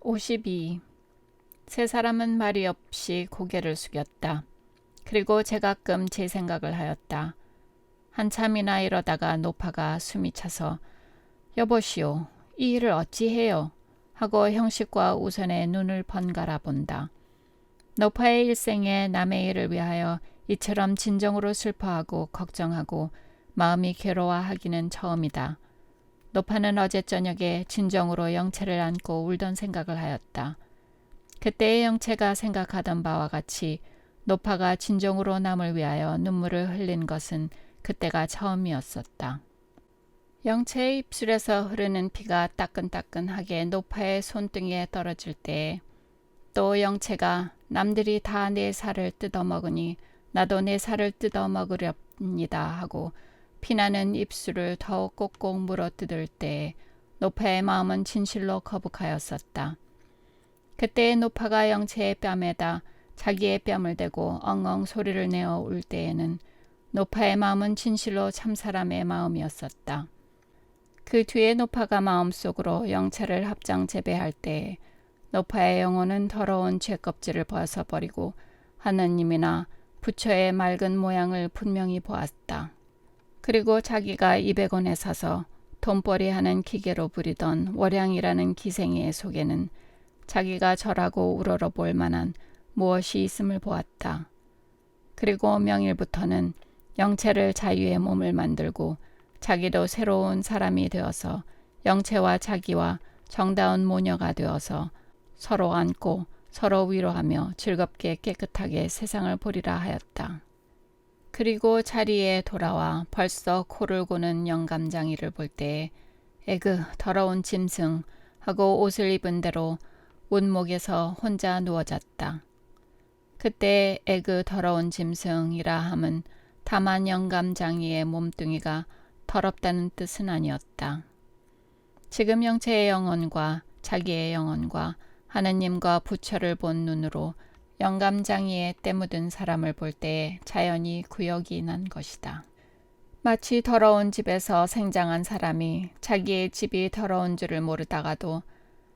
52. 세 사람은 말이 없이 고개를 숙였다. 그리고 제가끔 제 생각을 하였다. 한참이나 이러다가 노파가 숨이 차서 여보시오, 이 일을 어찌해요? 하고 형식과 우선의 눈을 번갈아 본다. 노파의 일생에 남의 일을 위하여 이처럼 진정으로 슬퍼하고 걱정하고 마음이 괴로워하기는 처음이다. 노파는 어제 저녁에 진정으로 영채를 안고 울던 생각을 하였다. 그때의 영채가 생각하던 바와 같이 노파가 진정으로 남을 위하여 눈물을 흘린 것은 그때가 처음이었었다. 영채의 입술에서 흐르는 피가 따끈따끈하게 노파의 손등에 떨어질 때에 또 영채가 남들이 다 내 살을 뜯어먹으니 나도 내 살을 뜯어먹으렵니다 하고 피나는 입술을 더욱 꼭꼭 물어뜯을 때에 노파의 마음은 진실로 거북하였었다. 그때의 노파가 영채의 뺨에다 자기의 뺨을 대고 엉엉 소리를 내어 울 때에는 노파의 마음은 진실로 참사람의 마음이었었다. 그 뒤에 노파가 마음속으로 영채를 합장 재배할 때에 노파의 영혼은 더러운 죄껍질을 벗어버리고 하느님이나 부처의 맑은 모양을 분명히 보았다. 그리고 자기가 200원에 사서 돈벌이 하는 기계로 부리던 월양이라는 기생의 속에는 자기가 절하고 우러러볼 만한 무엇이 있음을 보았다. 그리고 명일부터는 영채를 자유의 몸을 만들고 자기도 새로운 사람이 되어서 영채와 자기와 정다운 모녀가 되어서 서로 안고 서로 위로하며 즐겁게 깨끗하게 세상을 보리라 하였다. 그리고 자리에 돌아와 벌써 코를 고는 영감장이를 볼 때에 에그 더러운 짐승 하고 옷을 입은 대로 운목에서 혼자 누워잤다. 그때 에그 더러운 짐승이라 함은 다만 영감장이의 몸뚱이가 더럽다는 뜻은 아니었다. 지금 영체의 영혼과 자기의 영혼과 하느님과 부처를 본 눈으로 영감장이의 때 묻은 사람을 볼 때에 자연히 구역이 난 것이다. 마치 더러운 집에서 생장한 사람이 자기의 집이 더러운 줄을 모르다가도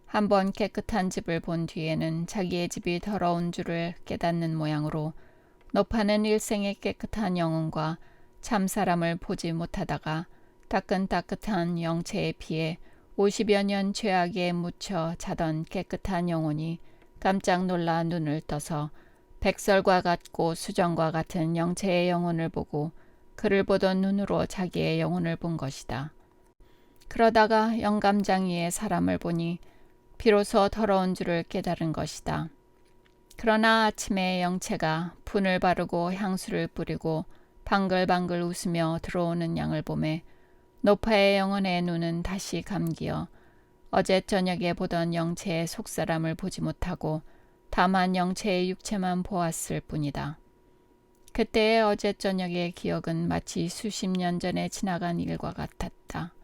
한번 깨끗한 집을 본 뒤에는 자기의 집이 더러운 줄을 깨닫는 모양으로 노파는 일생의 깨끗한 영혼과 참 사람을 보지 못하다가 따끈따끈한 영체의 피에 50여 년 죄악에 묻혀 자던 깨끗한 영혼이 깜짝 놀라 눈을 떠서 백설과 같고 수정과 같은 영체의 영혼을 보고 그를 보던 눈으로 자기의 영혼을 본 것이다. 그러다가 영감장이의 사람을 보니 비로소 더러운 줄을 깨달은 것이다. 그러나 아침에 영채가 분을 바르고 향수를 뿌리고 방글방글 웃으며 들어오는 양을 보매 노파의 영혼의 눈은 다시 감기어 어제 저녁에 보던 영채의 속사람을 보지 못하고 다만 영채의 육체만 보았을 뿐이다. 그때의 어제 저녁의 기억은 마치 수십 년 전에 지나간 일과 같았다.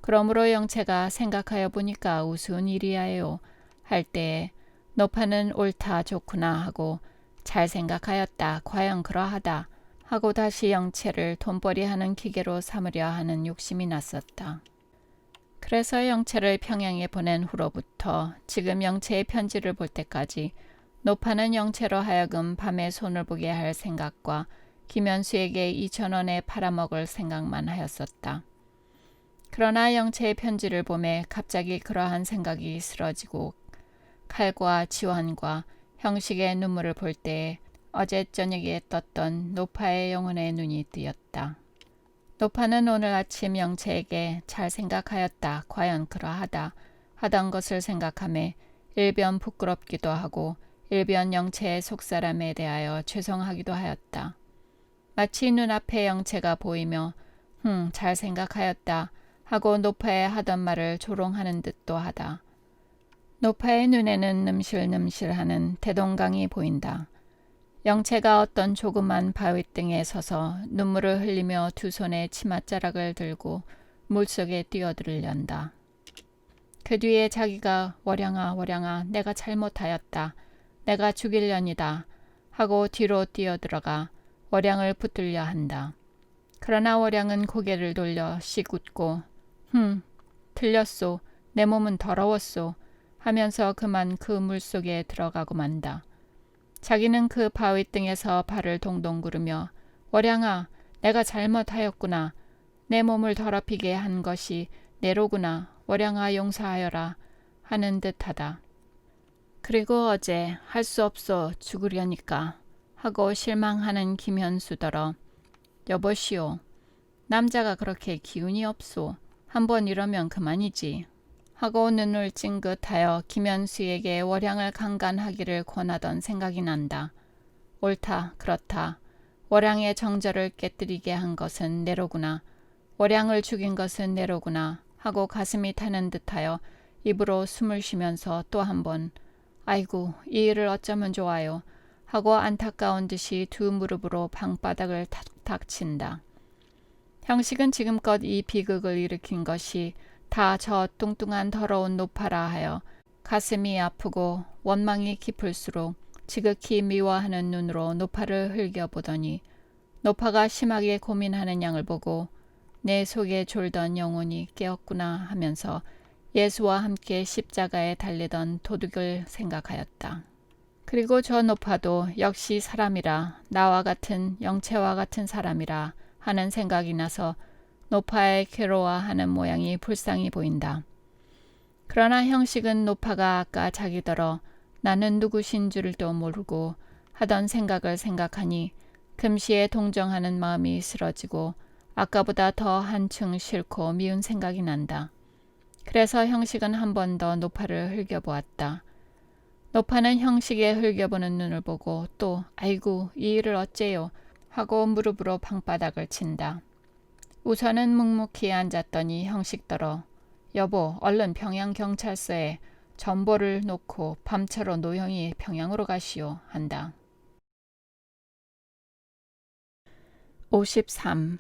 그러므로 영채가 생각하여 보니까 우스운 일이야요 할 때에 노파는 옳다 좋구나 하고 잘 생각하였다 과연 그러하다 하고 다시 영채를 돈벌이하는 기계로 삼으려 하는 욕심이 났었다. 그래서 영채를 평양에 보낸 후로부터 지금 영채의 편지를 볼 때까지 노파는 영채로 하여금 밤에 손을 보게 할 생각과 김현수에게 2,000원에 팔아먹을 생각만 하였었다. 그러나 영채의 편지를 보매 갑자기 그러한 생각이 쓰러지고 칼과 지환과 형식의 눈물을 볼 때에 어제 저녁에 떴던 노파의 영혼의 눈이 뜨였다. 노파는 오늘 아침 영채에게 잘 생각하였다 과연 그러하다 하던 것을 생각하며 일변 부끄럽기도 하고 일변 영채의 속사람에 대하여 죄송하기도 하였다. 마치 눈앞에 영채가 보이며 잘 생각하였다 하고 노파의 하던 말을 조롱하는 듯도 하다. 노파의 눈에는 ንም실늠실하는 대동강이 보인다. 영채가 어떤 조그만 바위등에 서서 눈물을 흘리며 두 손에 치맛자락을 들고 물속에 뛰어들려한다. 그 뒤에 자기가 월양아 월양아 내가 잘못하였다. 내가 죽일려니다 하고 뒤로 뛰어들어가 월양을 붙들려 한다. 그러나 월양은 고개를 돌려 씩 웃고 틀렸소. 내 몸은 더러웠소. 하면서 그만 그 물속에 들어가고 만다. 자기는 그 바위 등에서 발을 동동 구르며 월양아, 내가 잘못하였구나. 내 몸을 더럽히게 한 것이 내로구나. 월양아 용서하여라 하는 듯하다. 그리고 어제 할 수 없어 죽으려니까 하고 실망하는 김현수더러 여보시오. 남자가 그렇게 기운이 없소. 한번 이러면 그만이지. 하고 눈을 찡긋하여 김현수에게 월양을 강간하기를 권하던 생각이 난다. 옳다, 그렇다. 월양의 정절을 깨뜨리게 한 것은 내로구나. 월양을 죽인 것은 내로구나. 하고 가슴이 타는 듯하여 입으로 숨을 쉬면서 또 한 번 아이고, 이 일을 어쩌면 좋아요. 하고 안타까운 듯이 두 무릎으로 방바닥을 탁탁 친다. 형식은 지금껏 이 비극을 일으킨 것이 다 저 뚱뚱한 더러운 노파라 하여 가슴이 아프고 원망이 깊을수록 지극히 미워하는 눈으로 노파를 흘겨보더니 노파가 심하게 고민하는 양을 보고 내 속에 졸던 영혼이 깨었구나 하면서 예수와 함께 십자가에 달리던 도둑을 생각하였다. 그리고 저 노파도 역시 사람이라 나와 같은 영체와 같은 사람이라 하는 생각이 나서 노파의 괴로워하는 모양이 불쌍히 보인다. 그러나 형식은 노파가 아까 자기더러 나는 누구신 줄도 모르고 하던 생각을 생각하니 금시에 동정하는 마음이 쓰러지고 아까보다 더 한층 싫고 미운 생각이 난다. 그래서 형식은 한 번 더 노파를 흘겨보았다. 노파는 형식의 흘겨보는 눈을 보고 또 아이고 이 일을 어째요 하고 무릎으로 방바닥을 친다. 우선은 묵묵히 앉았더니 형식더러 여보 얼른 평양경찰서에 전보를 놓고 밤차로 노형이 평양으로 가시오 한다. 53.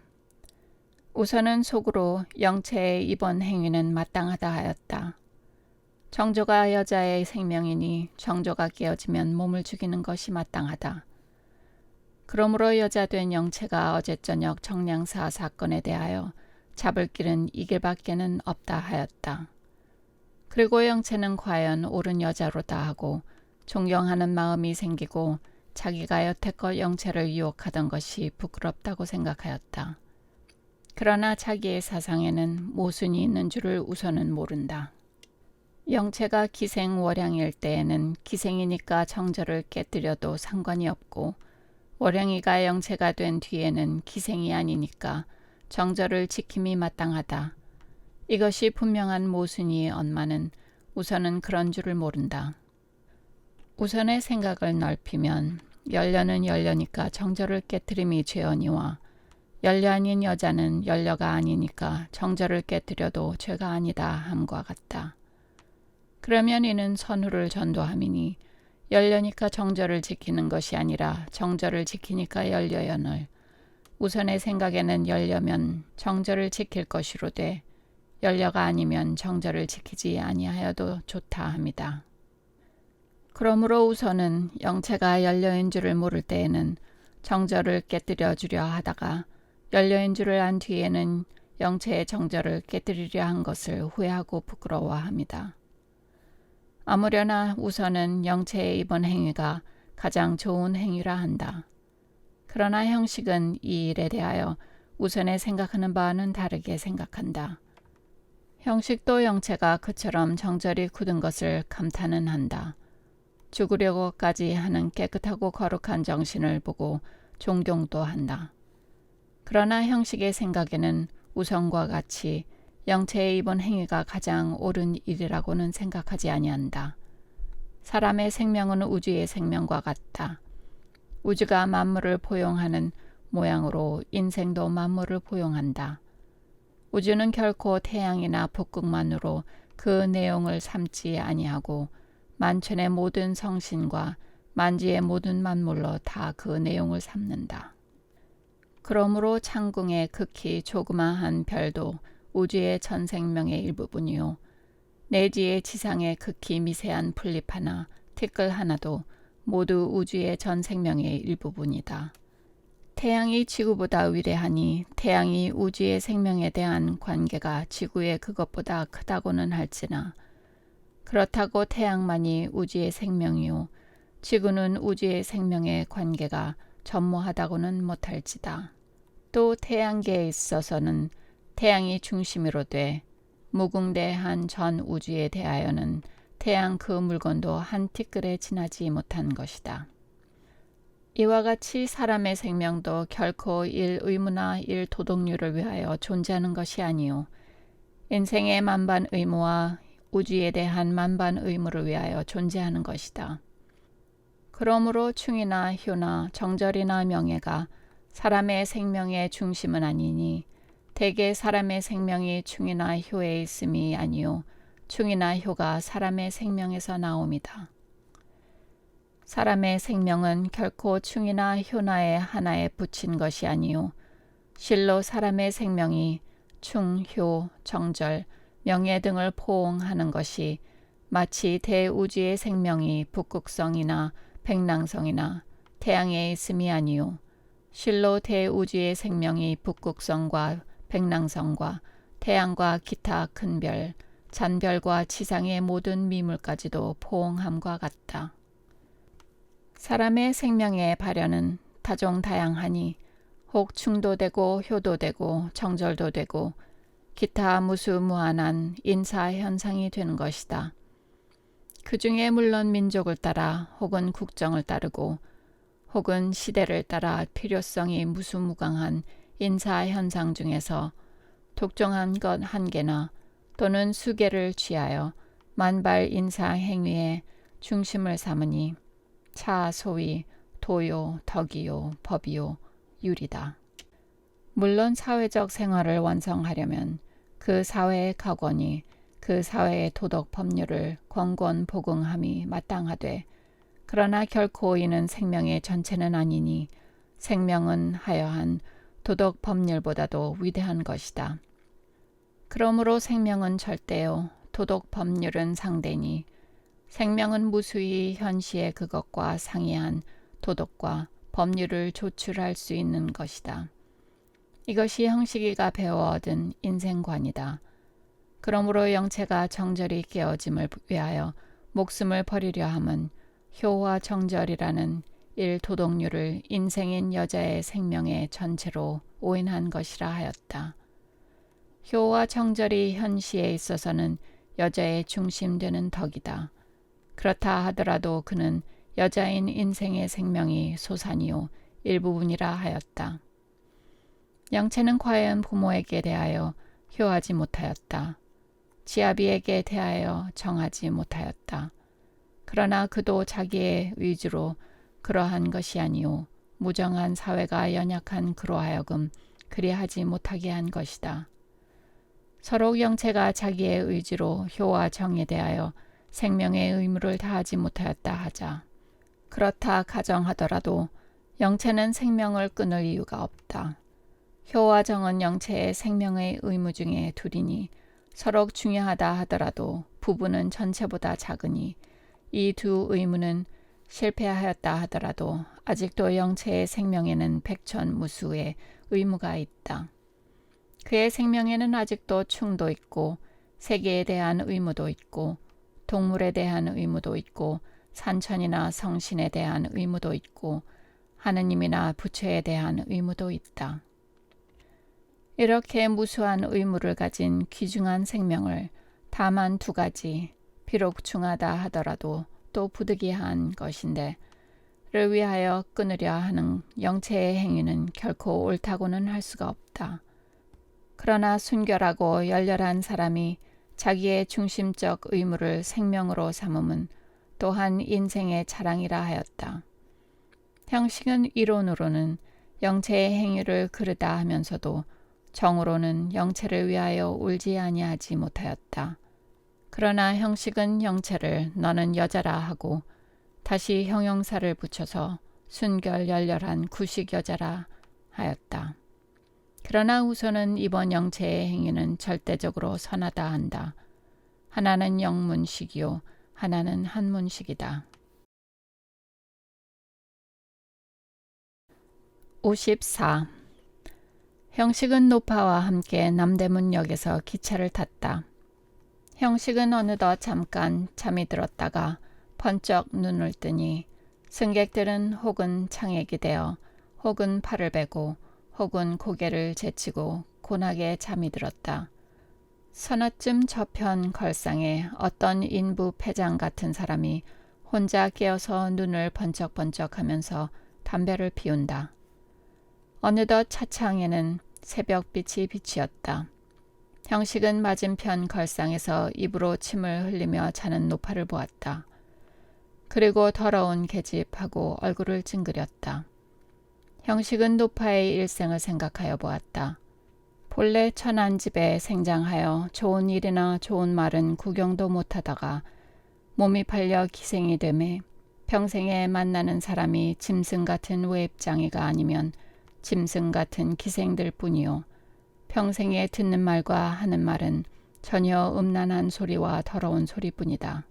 우선은 속으로 영채의 이번 행위는 마땅하다 하였다. 정조가 여자의 생명이니 정조가 깨어지면 몸을 죽이는 것이 마땅하다. 그러므로 여자 된 영채가 어제 저녁 정량사 사건에 대하여 잡을 길은 이 길밖에는 없다 하였다. 그리고 영채는 과연 옳은 여자로다 하고 존경하는 마음이 생기고 자기가 여태껏 영채를 유혹하던 것이 부끄럽다고 생각하였다. 그러나 자기의 사상에는 모순이 있는 줄을 우선은 모른다. 영채가 기생월양일 때에는 기생이니까 정절을 깨뜨려도 상관이 없고 월양이가 영채가 된 뒤에는 기생이 아니니까 정절을 지킴이 마땅하다. 이것이 분명한 모순이 언마는 우선은 그런 줄을 모른다. 우선의 생각을 넓히면 연려는 연려니까 정절을 깨뜨림이 죄언이와 연려 아닌 여자는 연려가 아니니까 정절을 깨뜨려도 죄가 아니다 함과 같다. 그러면 이는 선후를 전도함이니 연려니까 정절을 지키는 것이 아니라 정절을 지키니까 연려연을 우선의 생각에는 연려면 정절을 지킬 것이로되 연려가 아니면 정절을 지키지 아니하여도 좋다 합니다. 그러므로 우선은 영채가 연려인 줄을 모를 때에는 정절을 깨뜨려 주려 하다가 연려인 줄을 안 뒤에는 영채의 정절을 깨뜨리려 한 것을 후회하고 부끄러워합니다. 아무려나 우선은 영채의 이번 행위가 가장 좋은 행위라 한다. 그러나 형식은 이 일에 대하여 우선에 생각하는 바와는 다르게 생각한다. 형식도 영채가 그처럼 정절이 굳은 것을 감탄은 한다. 죽으려고까지 하는 깨끗하고 거룩한 정신을 보고 존경도 한다. 그러나 형식의 생각에는 우선과 같이 영채의 이번 행위가 가장 옳은 일이라고는 생각하지 아니한다. 사람의 생명은 우주의 생명과 같다. 우주가 만물을 포용하는 모양으로 인생도 만물을 포용한다. 우주는 결코 태양이나 북극만으로 그 내용을 삼지 아니하고 만천의 모든 성신과 만지의 모든 만물로 다 그 내용을 삼는다. 그러므로 창궁의 극히 조그마한 별도 우주의 전 생명의 일부분이요 내지의 지상의 극히 미세한 풀잎 하나, 티끌 하나도 모두 우주의 전 생명의 일부분이다. 태양이 지구보다 위대하니 태양이 우주의 생명에 대한 관계가 지구의 그것보다 크다고는 할지나 그렇다고 태양만이 우주의 생명이요 지구는 우주의 생명의 관계가 전무하다고는 못할지다. 또 태양계에 있어서는 태양이 중심으로 무궁대한 전 우주에 대하여는 태양 그 물건도 한 티끌에 지나지 못한 것이다. 이와 같이 사람의 생명도 결코 일 의무나 일 도덕률을 위하여 존재하는 것이 아니요 인생의 만반 의무와 우주에 대한 만반 의무를 위하여 존재하는 것이다. 그러므로 충이나 효나 정절이나 명예가 사람의 생명의 중심은 아니니 대개 사람의 생명이 충이나 효에 있음이 아니요 충이나 효가 사람의 생명에서 나옵니다. 사람의 생명은 결코 충이나 효나의 하나에 붙인 것이 아니요 실로 사람의 생명이 충, 효, 정절, 명예 등을 포옹하는 것이 마치 대우주의 생명이 북극성이나 백랑성이나 태양에 있음이 아니요 실로 대우주의 생명이 북극성과 백랑성과 태양과 기타 큰 별, 잔별과 지상의 모든 미물까지도 포옹함과 같다. 사람의 생명의 발현은 다종다양하니 혹 충도 되고 효도 되고 정절도 되고 기타 무수무한한 인사 현상이 되는 것이다. 그 중에 물론 민족을 따라 혹은 국정을 따르고 혹은 시대를 따라 필요성이 무수무강한 인사 현상 중에서 독종한 것 한 개나 또는 수개를 취하여 만발 인사 행위의 중심을 삼으니 차 소위 도요, 덕이요, 법이요, 율이다. 물론 사회적 생활을 완성하려면 그 사회의 각원이 그 사회의 도덕 법률을 권권 복응함이 마땅하되 그러나 결코 이는 생명의 전체는 아니니 생명은 하여한 도덕 법률보다도 위대한 것이다. 그러므로 생명은 절대요 도덕 법률은 상대니 생명은 무수히 현시의 그것과 상이한 도덕과 법률을 조출할 수 있는 것이다. 이것이 형식이가 배워 얻은 인생관이다. 그러므로 영체가 정절히 깨어짐을 위하여 목숨을 버리려 함은 효와 정절이라는 일 도덕률을 인생인 여자의 생명의 전체로 오인한 것이라 하였다. 효와 정절이 현시에 있어서는 여자의 중심되는 덕이다. 그렇다 하더라도 그는 여자인 인생의 생명이 소산이요 일부분이라 하였다. 영체는 과연 부모에게 대하여 효하지 못하였다. 지아비에게 대하여 정하지 못하였다. 그러나 그도 자기의 의지로 그러한 것이 아니요 무정한 사회가 연약한 그로 하여금 그리하지 못하게 한 것이다. 서로 영체가 자기의 의지로 효와 정에 대하여 생명의 의무를 다하지 못하였다 하자. 그렇다 가정하더라도 영체는 생명을 끊을 이유가 없다. 효와 정은 영체의 생명의 의무 중에 둘이니 서로 중요하다 하더라도 부부는 전체보다 작으니 이 두 의무는 실패하였다 하더라도 아직도 영체의 생명에는 백천무수의 의무가 있다. 그의 생명에는 아직도 충도 있고 세계에 대한 의무도 있고 동물에 대한 의무도 있고 산천이나 성신에 대한 의무도 있고 하느님이나 부처에 대한 의무도 있다. 이렇게 무수한 의무를 가진 귀중한 생명을 다만 두 가지, 비록 중하다 하더라도 또 부득이한 것인데 를 위하여 끊으려 하는 영체의 행위는 결코 옳다고는 할 수가 없다. 그러나 순결하고 열렬한 사람이 자기의 중심적 의무를 생명으로 삼음은 또한 인생의 자랑이라 하였다. 형식은 이론으로는 영체의 행위를 그르다 하면서도 정으로는 영체를 위하여 울지 아니하지 못하였다. 그러나 형식은 영체를 너는 여자라 하고 다시 형용사를 붙여서 순결 열렬한 구식 여자라 하였다. 그러나 우선은 이번 영체의 행위는 절대적으로 선하다 한다. 하나는 영문식이요 하나는 한문식이다. 54. 형식은 노파와 함께 남대문역에서 기차를 탔다. 형식은 어느덧 잠깐 잠이 들었다가 번쩍 눈을 뜨니 승객들은 혹은 창에 기대어 혹은 팔을 베고 혹은 고개를 제치고 고나게 잠이 들었다. 서너쯤 저편 걸상에 어떤 인부 패장 같은 사람이 혼자 깨어서 눈을 번쩍번쩍하면서 담배를 피운다. 어느덧 차창에는 새벽빛이 비치었다. 형식은 맞은편 걸상에서 입으로 침을 흘리며 자는 노파를 보았다. 그리고 더러운 계집하고 얼굴을 찡그렸다. 형식은 노파의 일생을 생각하여 보았다. 본래 천한 집에 생장하여 좋은 일이나 좋은 말은 구경도 못하다가 몸이 팔려 기생이 되매 평생에 만나는 사람이 짐승 같은 외입장이가 아니면 짐승 같은 기생들 뿐이요. 평생에 듣는 말과 하는 말은 전혀 음란한 소리와 더러운 소리뿐이다.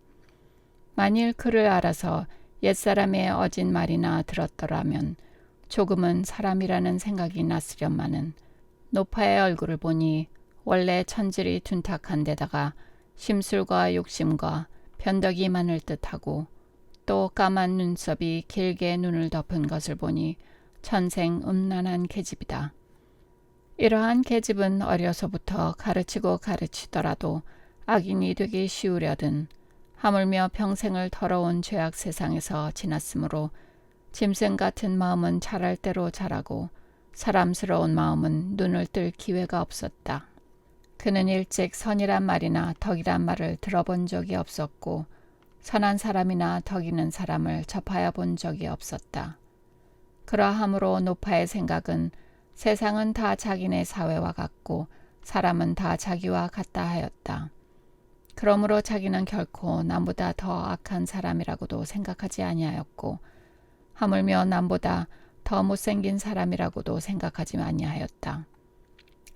만일 그를 알아서 옛사람의 어진 말이나 들었더라면 조금은 사람이라는 생각이 났으련마는 노파의 얼굴을 보니 원래 천질이 둔탁한 데다가 심술과 욕심과 변덕이 많을 듯하고 또 까만 눈썹이 길게 눈을 덮은 것을 보니 천생 음란한 계집이다. 이러한 계집은 어려서부터 가르치고 가르치더라도 악인이 되기 쉬우려든 하물며 평생을 더러운 죄악 세상에서 지났으므로 짐승 같은 마음은 자랄 대로 자라고 사람스러운 마음은 눈을 뜰 기회가 없었다. 그는 일찍 선이란 말이나 덕이란 말을 들어본 적이 없었고 선한 사람이나 덕 있는 사람을 접하여 본 적이 없었다. 그러하므로 노파의 생각은 세상은 다 자기네 사회와 같고 사람은 다 자기와 같다 하였다. 그러므로 자기는 결코 남보다 더 악한 사람이라고도 생각하지 아니하였고 하물며 남보다 더 못생긴 사람이라고도 생각하지 아니하였다.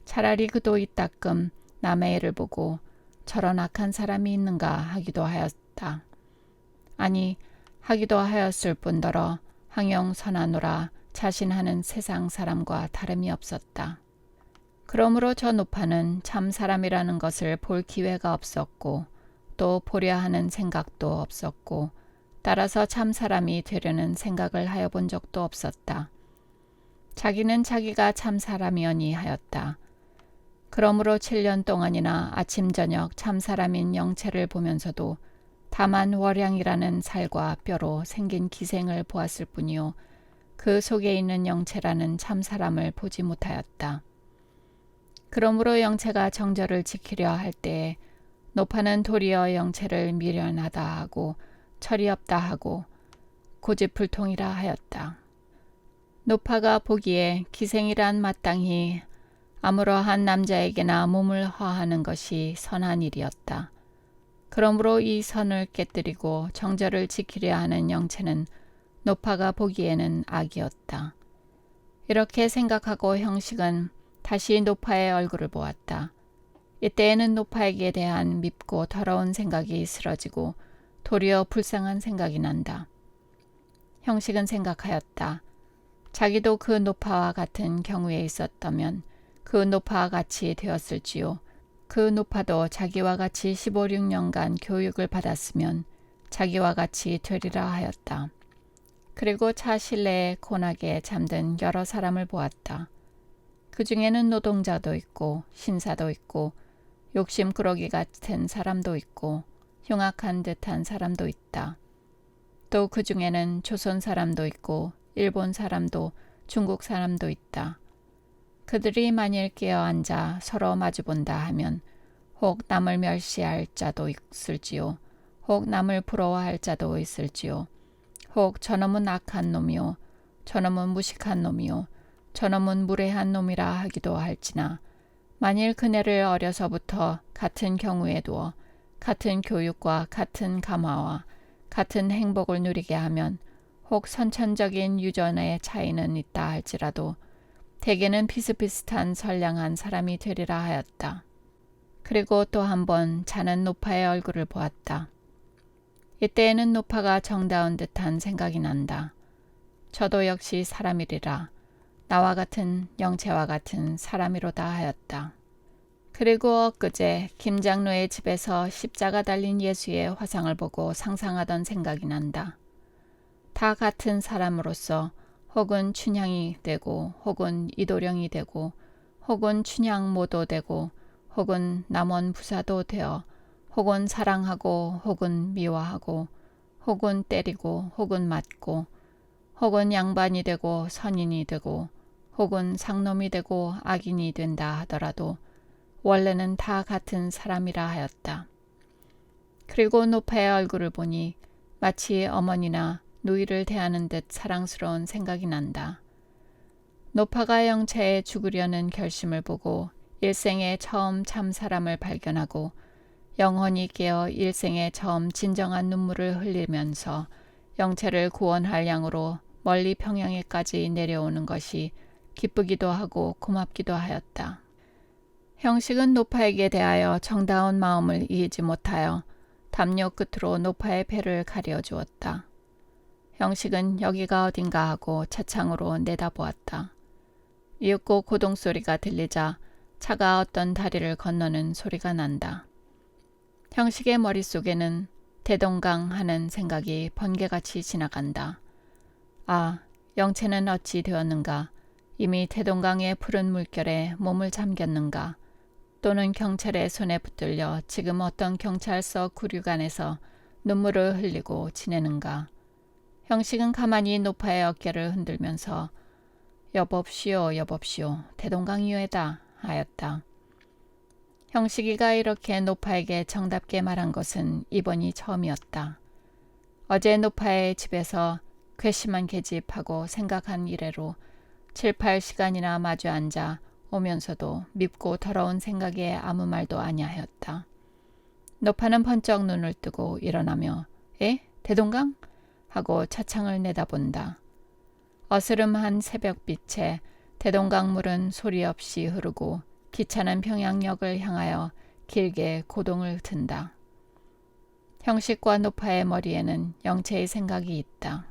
차라리 그도 이따금 남의 애를 보고 저런 악한 사람이 있는가 하기도 하였다. 아니 하기도 하였을 뿐더러 항영 선하노라 자신하는 세상 사람과 다름이 없었다. 그러므로 저 노파는 참 사람이라는 것을 볼 기회가 없었고 또 보려 하는 생각도 없었고 따라서 참 사람이 되려는 생각을 하여 본 적도 없었다. 자기는 자기가 참 사람이오니 하였다. 그러므로 7년 동안이나 아침 저녁 참 사람인 영체를 보면서도 다만 월양이라는 살과 뼈로 생긴 기생을 보았을 뿐이요. 그 속에 있는 영체라는 참 사람을 보지 못하였다. 그러므로 영체가 정절을 지키려 할 때에 노파는 도리어 영체를 미련하다 하고 철이 없다 하고 고집불통이라 하였다. 노파가 보기에 기생이란 마땅히 아무러한 남자에게나 몸을 허하는 것이 선한 일이었다. 그러므로 이 선을 깨뜨리고 정절을 지키려 하는 영체는 노파가 보기에는 악이었다. 이렇게 생각하고 형식은 다시 노파의 얼굴을 보았다. 이때에는 노파에게 대한 밉고 더러운 생각이 쓰러지고 도리어 불쌍한 생각이 난다. 형식은 생각하였다. 자기도 그 노파와 같은 경우에 있었다면 그 노파와 같이 되었을지요. 그 노파도 자기와 같이 15, 16년간 교육을 받았으면 자기와 같이 되리라 하였다. 그리고 차 실내에 고나게 잠든 여러 사람을 보았다. 그 중에는 노동자도 있고 신사도 있고 욕심꾸러기 같은 사람도 있고 흉악한 듯한 사람도 있다. 또 그 중에는 조선 사람도 있고 일본 사람도 중국 사람도 있다. 그들이 만일 깨어 앉아 서로 마주본다 하면 혹 남을 멸시할 자도 있을지요. 혹 남을 부러워할 자도 있을지요. 혹 저놈은 악한 놈이요. 저놈은 무식한 놈이요. 저놈은 무례한 놈이라 하기도 할지나 만일 그네를 어려서부터 같은 경우에 두어 같은 교육과 같은 감화와 같은 행복을 누리게 하면 혹 선천적인 유전의 차이는 있다 할지라도 대개는 비슷비슷한 선량한 사람이 되리라 하였다. 그리고 또 한 번 자는 노파의 얼굴을 보았다. 이때에는 노파가 정다운 듯한 생각이 난다. 저도 역시 사람이리라. 나와 같은 영체와 같은 사람이로다 하였다. 그리고 엊그제 김 장로의 집에서 십자가 달린 예수의 화상을 보고 상상하던 생각이 난다. 다 같은 사람으로서 혹은 춘향이 되고 혹은 이도령이 되고 혹은 춘향모도 되고 혹은 남원 부사도 되어 혹은 사랑하고 혹은 미워하고 혹은 때리고 혹은 맞고 혹은 양반이 되고 선인이 되고 혹은 상놈이 되고 악인이 된다 하더라도 원래는 다 같은 사람이라 하였다. 그리고 노파의 얼굴을 보니 마치 어머니나 누이를 대하는 듯 사랑스러운 생각이 난다. 노파가 영체에 죽으려는 결심을 보고 일생에 처음 참 사람을 발견하고 영혼이 깨어 일생에 처음 진정한 눈물을 흘리면서 영체를 구원할 양으로 멀리 평양에까지 내려오는 것이 기쁘기도 하고 고맙기도 하였다. 형식은 노파에게 대하여 정다운 마음을 이기지 못하여 담요 끝으로 노파의 배를 가려 주었다. 형식은 여기가 어딘가 하고 차창으로 내다보았다. 이윽고 고동소리가 들리자 차가 어떤 다리를 건너는 소리가 난다. 형식의 머릿속에는 대동강 하는 생각이 번개같이 지나간다. 아, 영체는 어찌 되었는가? 이미 대동강의 푸른 물결에 몸을 잠겼는가? 또는 경찰의 손에 붙들려 지금 어떤 경찰서 구류관에서 눈물을 흘리고 지내는가? 형식은 가만히 노파의 어깨를 흔들면서 여봅시오, 여봅시오, 대동강이외다 하였다. 형식이가 이렇게 노파에게 정답게 말한 것은 이번이 처음이었다. 어제 노파의 집에서 괘씸한 계집하고 생각한 이래로 7, 8시간이나 마주 앉아 오면서도 밉고 더러운 생각에 아무 말도 아니하였다. 노파는 번쩍 눈을 뜨고 일어나며 에? 대동강? 하고 차창을 내다본다. 어스름한 새벽빛에 대동강물은 소리 없이 흐르고 기차는 평양역을 향하여 길게 고동을 튼다. 형식과 노파의 머리에는 영체의 생각이 있다.